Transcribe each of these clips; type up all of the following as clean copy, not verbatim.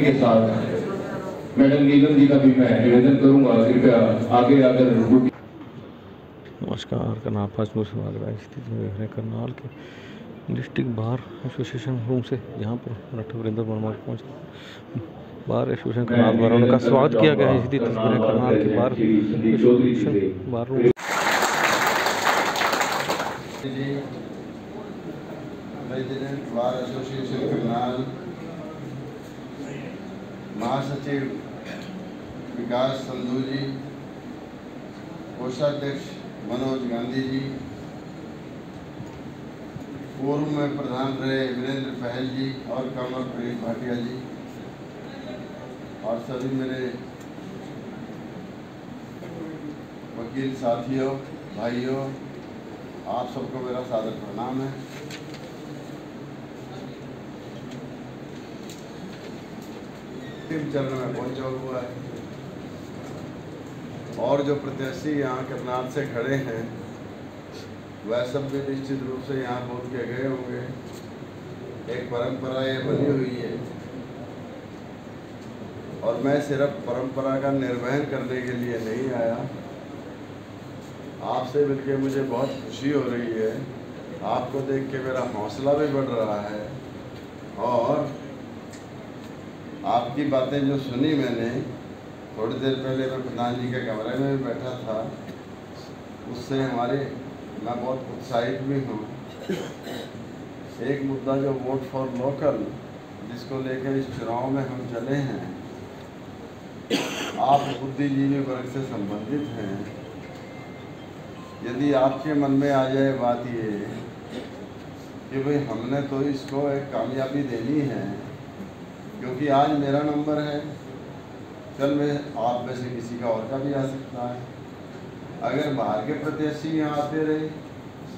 के साथ मैडम नीलम जी का भी मैं निवेदन करूंगा, कृपया आगे आकर। नमस्कार, करनाल पाँच मुर्शिदाबाद स्थित में करनाल के डिस्ट्रिक्ट बार एसोसिएशन रूम से जहाँ पर मराठा वीरेंद्र वर्मा पहुँचे बार एसोसिएशन करनाल द्वारा उनका स्वागत किया गया है। इसी तस्वीरें करनाल के bar association bar room. President bar association Karnal, महासचिव विकास संधू जी, कोषाध्यक्ष मनोज गांधी जी, पूर्व में प्रधान रहे वीरेंद्र पहल जी और कमल प्रेम भाटिया जी, और सभी मेरे वकील साथियों, भाइयों, आप सबको मेरा सादर प्रणाम है। अंतिम चरण में पहुंचा हुआ है और जो प्रत्याशी यहाँ करनाल से खड़े हैं वह सब भी निश्चित रूप से यहाँ बोल के गए होंगे। एक परंपरा ये बनी हुई है और मैं सिर्फ परंपरा का निर्वहन करने के लिए नहीं आया। आपसे मिलकर मुझे बहुत खुशी हो रही है, आपको देख के मेरा हौसला भी बढ़ रहा है और आपकी बातें जो सुनी मैंने थोड़ी देर पहले, मैं प्रधान जी के कमरे में भी बैठा था, उससे मैं बहुत उत्साहित भी हूँ। एक मुद्दा जो वोट फॉर लोकल, जिसको लेकर इस चुनाव में हम चले हैं, आप बुद्धिजीवी वर्ग से संबंधित हैं। यदि आपके मन में आ जाए बात ये कि भाई हमने तो इसको एक कामयाबी देनी है, क्योंकि आज मेरा नंबर है, कल में आप में से किसी का और का भी आ सकता है। अगर बाहर के प्रत्याशी यहाँ आते रहे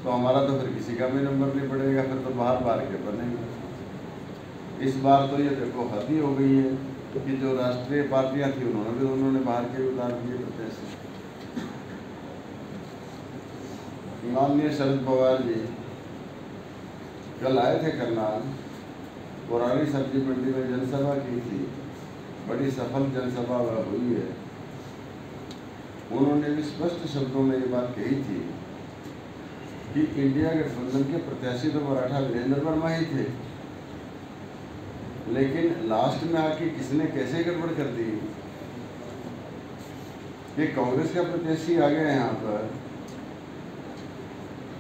तो हमारा तो फिर किसी का भी नंबर नहीं पड़ेगा, फिर तो बाहर के बनेंगे। इस बार तो ये देखो हद ही हो गई है कि जो राष्ट्रीय पार्टियां थी उन्होंने बाहर के उतार दिए प्रत्याशी। माननीय शरद पवार जी कल आए थे करनाल, पुरानी सब्जी मंडी में जनसभा की थी, बड़ी सफल जनसभा हुई है। उन्होंने भी स्पष्ट शब्दों में ये बात कही थी कि इंडिया गठबंधन के प्रत्याशी तो मराठा वीरेंद्र वर्मा ही थे, लेकिन लास्ट में आके किसने कैसे गड़बड़ कर दी कि कांग्रेस का प्रत्याशी आ गया यहाँ पर,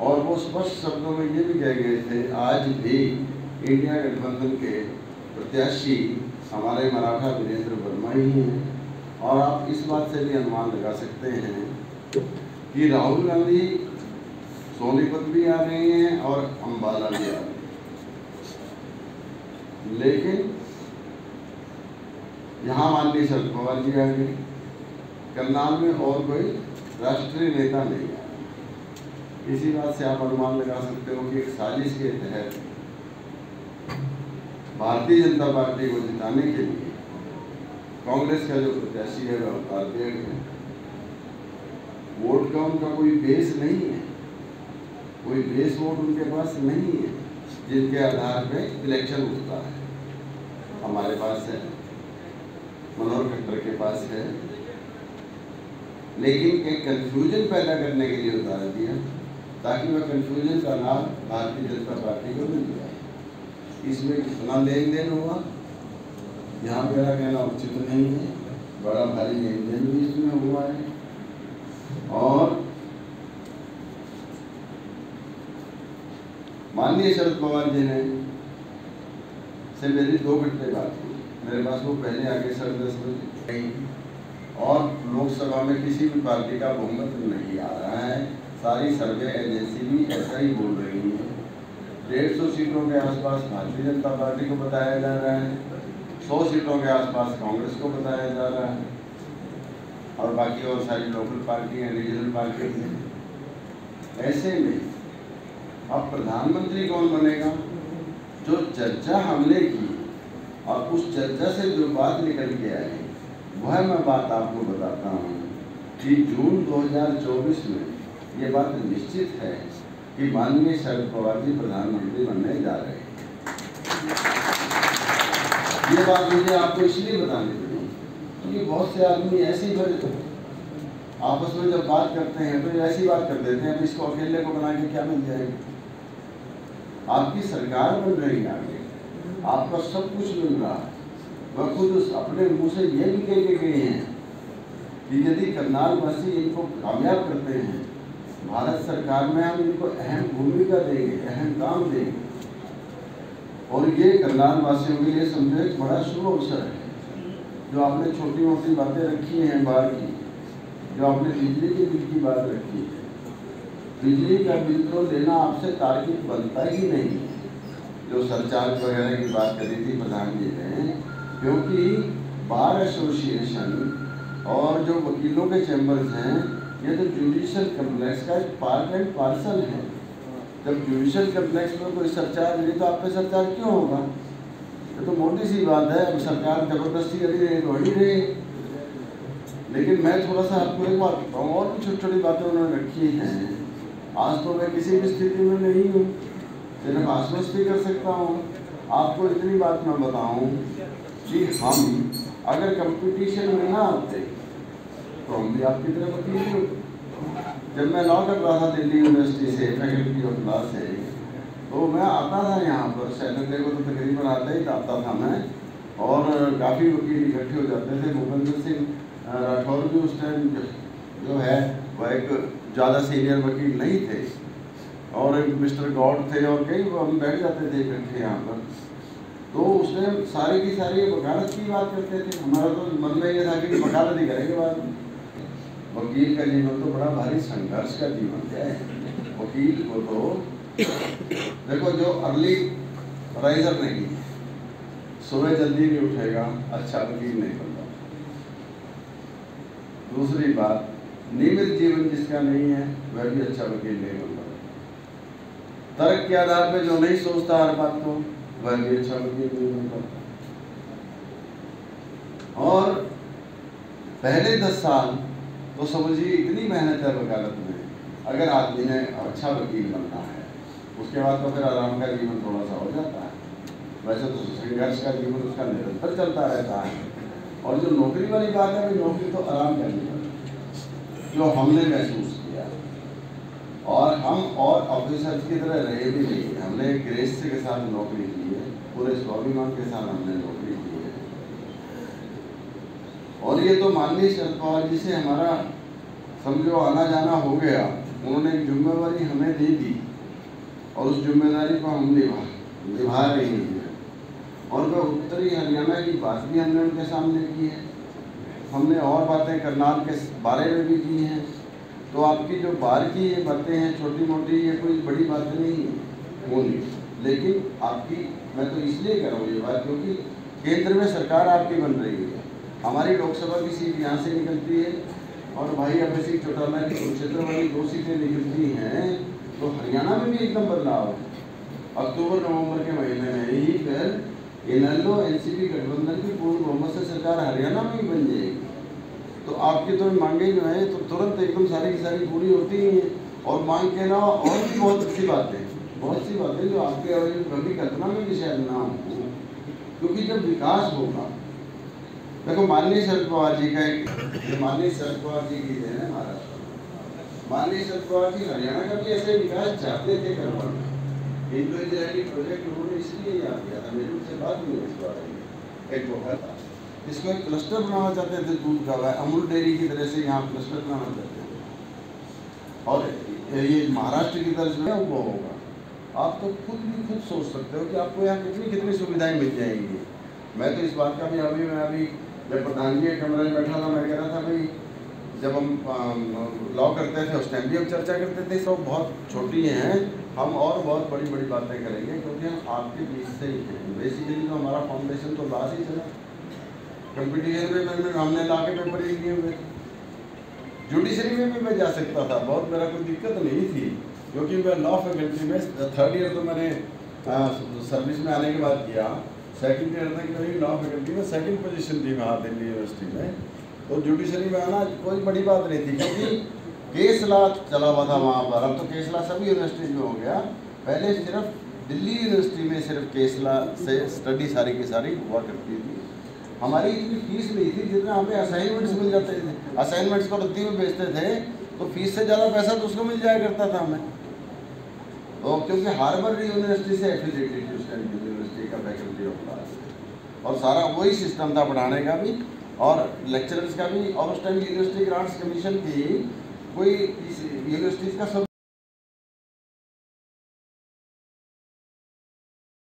और वो स्पष्ट शब्दों में ये भी कह गए थे आज भी इंडिया गठबंधन के प्रत्याशी हमारे मराठा वीरेंद्र वर्मा ही हैं। और आप इस बात से भी अनुमान लगा सकते हैं कि राहुल गांधी सोनीपत भी आ रहे हैं और अंबाला भी आ रहे हैं, लेकिन यहाँ माननीय शरद पवार जी आ गए। करनाल में और कोई राष्ट्रीय नेता नहीं आया। इसी बात से आप अनुमान लगा सकते हो कि एक साजिश के तहत भारतीय जनता पार्टी को जिताने के लिए कांग्रेस का जो प्रत्याशी है वह उतार दिया गया। वोट का उनका कोई बेस नहीं है, कोई बेस वोट उनके पास नहीं है जिनके आधार पे इलेक्शन उठता है। हमारे पास है, मनोहर खट्टर के पास है, लेकिन एक कंफ्यूजन पैदा करने के लिए उतार दिया ताकि वह कंफ्यूजन का लाभ भारतीय जनता पार्टी को मिल जाए। इसमें कितना लेन देन हुआ यहाँ मेरा कहना उचित नहीं है, बड़ा भारी लेन देन भी इसमें हुआ है। और माननीय शरद पवार जी ने से मेरी 2 घंटे बात हुई, मेरे पास वो पहले आगे 10:30 बजे, और लोकसभा में किसी भी पार्टी का बहुमत नहीं आ रहा है। सारी सर्वे एजेंसी भी ऐसा ही बोल रही है। 150 सीटों के आसपास भारतीय जनता पार्टी को बताया जा रहा है, 100 सीटों के आसपास कांग्रेस को बताया जा रहा है, और बाकी और सारी लोकल पार्टी हैं, रीजनल पार्टी हैं। ऐसे में अब प्रधानमंत्री कौन बनेगा? जो चर्चा हमने की और उस चर्चा से जो बात निकल के आई, वह मैं बात आपको बताता हूँ कि जून 2024 में ये बात निश्चित है कि माननीय शरद पवार जी प्रधानमंत्री बनने जा रहे हैं। ये बात मुझे आपको इसलिए बतानी पड़ी क्योंकि बहुत से आदमी ऐसे ही फिर आपस में जब बात करते हैं तो ऐसी बात कर देते हैं, इसको अकेले को बना के क्या मिल जाएगा। आपकी सरकार बन रही है आगे, आपका सब कुछ मिल रहा है। वह खुद अपने मुंह से ये भी कह के गए हैं कि यदि करनाल वासी इनको कामयाब करते हैं, भारत सरकार में हम इनको अहम भूमिका देंगे, अहम काम देंगे। और ये करनाल वासियों के लिए समझो एक बड़ा शुभ अवसर है। जो आपने छोटी मोटी बातें रखी हैं बाहर की, जो आपने बिजली के बिल की बात रखी है, बिजली का बिल तो लेना आपसे तार्किक बनता ही नहीं। जो सरचार्ज वगैरह की बात करी थी प्रधान जी ने, क्योंकि बार एसोसिएशन और जो वकीलों के चैम्बर्स हैं, ये तो जुडिशल कम्प्लेक्स का एक पार्ट एंड पार्सल है। जब जुडिशल कम्प्लेक्स में कोई सरचार्ज नहीं तो आप पे सरचार्ज क्यों होगा? ये तो मोटी सी बात है। अब सरकार जबरदस्ती करी रही तो ही रही। लेकिन मैं थोड़ा सा आपको एक बात बताऊँ, और भी छोटी छोटी बातें उन्होंने रखी हैं। आज तो मैं किसी भी स्थिति में नहीं हूँ, सिर्फ आश्वस्त ही कर सकता हूँ। आपको इतनी बात मैं बताऊँ कि हम अगर कंपटीशन में ना आते तो हम भी आपकी तरह वकील ही होते। जब मैं लॉ कर रहा था दिल्ली यूनिवर्सिटी से, फैकल्टी ऑफ लॉ से, तो मैं आता था यहाँ पर सैटरडे को, तो तकरीबन आता था मैं, और काफ़ी वकील इकट्ठे हो जाते थे। भूपेंद्र सिंह राठौर भी उस टाइम जो है वह एक ज़्यादा सीनियर वकील नहीं थे, और एक मिस्टर गॉड थे, और कई हम बैठ जाते थे इकट्ठे यहाँ पर। तो उस टाइम सारी की सारी वकालत की बात करते थे। हमारा तो मन में ये था कि वकालत ही करेंगे बाद में। वकील का जीवन तो बड़ा भारी संघर्ष का जीवन है। वकील को तो देखो, जो अर्ली राइजर नहीं, सुबह जल्दी नहीं उठेगा, अच्छा वकील नहीं बनता। दूसरी बात, नियमित जीवन जिसका नहीं है वह भी अच्छा वकील नहीं बनता। तर्क के आधार पर जो नहीं सोचता हर बात को, वह भी अच्छा वकील नहीं बनता। और पहले 10 साल तो समझिए इतनी मेहनत है वकालत में, अगर आदमी ने अच्छा वकील बनना है, उसके बाद तो फिर आराम का जीवन थोड़ा सा हो जाता है। वैसे तो संघर्ष का जीवन उसका निरंतर चलता रहता है। और जो नौकरी वाली बात है, नौकरी तो आराम करनी है, जो हमने महसूस किया। और हम और ऑफिसर की तरह रहे भी नहीं, हमने ग्रेस के साथ नौकरी की है, पूरे स्वाभिमान के साथ हमने नौकरी की है। और ये तो माननीय शरद पवार जी से हमारा समझो आना जाना हो गया। उन्होंने एक जिम्मेवारी हमें दे दी और उस जिम्मेदारी को हम निभा रहे हैं। और वह उत्तरी हरियाणा की बात भी हमने उनके सामने की है। हमने और बातें करनाल के बारे में भी की हैं। तो आपकी जो बाहर की ये बातें हैं छोटी मोटी, ये कोई बड़ी बातें नहीं है होनी। लेकिन आपकी, मैं तो इसलिए कर रहा हूँ ये बात क्योंकि केंद्र में सरकार आपकी बन रही है। हमारी लोकसभा की सीट यहाँ से निकलती है, और भाई अभय सिंह चौटाला की कुरुक्षेत्र वाली 2 सीटें निकलती हैं, तो हरियाणा में भी एकदम बदलाव है। अक्टूबर नवंबर के महीने में ही फिर इनेलो एनसीपी गठबंधन की पूर्ण बहुमत से सरकार हरियाणा में ही बन जाएगी। तो आपकी तो मांगे जो है तो तुरंत एकदम सारी की सारी पूरी होती ही हैं। और मांग के अलावा और भी बहुत सी बातें जो आपके कभी कल्पना में भी शायद ना हो, क्योंकि जब विकास होगा, देखो माननीय शरद पवार जी का एक, माननीय शरद पवार जी की देन है महाराष्ट्र में। माननीय शरद पवार जी हरियाणा का भी ऐसे विकास चाहते थे करवा में। इंडो प्रोजेक्ट उन्होंने इसलिए याद किया था, मेरी उनसे बात हुई इस बारे में। एक वो था, इसको एक क्लस्टर बनाना चाहते थे दूध का, अमूल डेयरी की तरह से यहाँ क्लस्टर बनाना चाहते थे। और ये महाराष्ट्र की तरफ में वो होगा। आप तो खुद सोच सकते हो कि आपको यहाँ कितनी सुविधाएं मिल जाएंगी। मैं तो इस बात का भी मैं अभी जब प्रधान जी के कमरे में बैठा था, मैं कह रहा था भाई, जब हम लॉ करते थे उस टाइम भी हम चर्चा करते थे, सब बहुत छोटी हैं, हम और बहुत बड़ी बड़ी बातें करेंगे क्योंकि हम आपके बीच से ही हैं। बेसिकली तो हमारा फाउंडेशन तो लॉ से ही चला। कंपटीशन में हमने लॉ के पेपर ही किए हुए थे। जुडिशरी में भी मैं जा सकता था, बहुत मेरा कोई दिक्कत नहीं थी, क्योंकि मैं लॉ फैकल्टी में 3rd ईयर तो मैंने सर्विस में आने के बाद किया। 2nd ईयर तक मेरी लॉ फैकल्टी में 2nd पोजीशन थी वहाँ दिल्ली यूनिवर्सिटी में। तो जुडिशरी में आना कोई बड़ी बात नहीं थी, क्योंकि केस लॉ चला हुआ था वहाँ पर। अब तो केस लॉ सभी यूनिवर्सिटीज में हो गया। पहले सिर्फ दिल्ली यूनिवर्सिटी में सिर्फ केसला से स्टडी सारी की सारी हुआ करती थी। हमारी इतनी फीस नहीं थी जितना हमें असाइनमेंट्स मिल जाते थे। असाइनमेंट्स को रद्दी में बेचते थे तो फीस से ज़्यादा पैसा तो उसको मिल जाया करता था हमें। तो क्योंकि हार्वर्ड यूनिवर्सिटी से एफिलिएटेड थी उस टाइम दिल्ली यूनिवर्सिटी का फैकल्टी ऑफ लॉ, और सारा वही सिस्टम था पढ़ाने का भी और लेक्चरर्स का भी। और उस टाइम यूनिवर्सिटी ग्रांट्स कमीशन थी, कोई यूनिवर्सिटीज़ का सब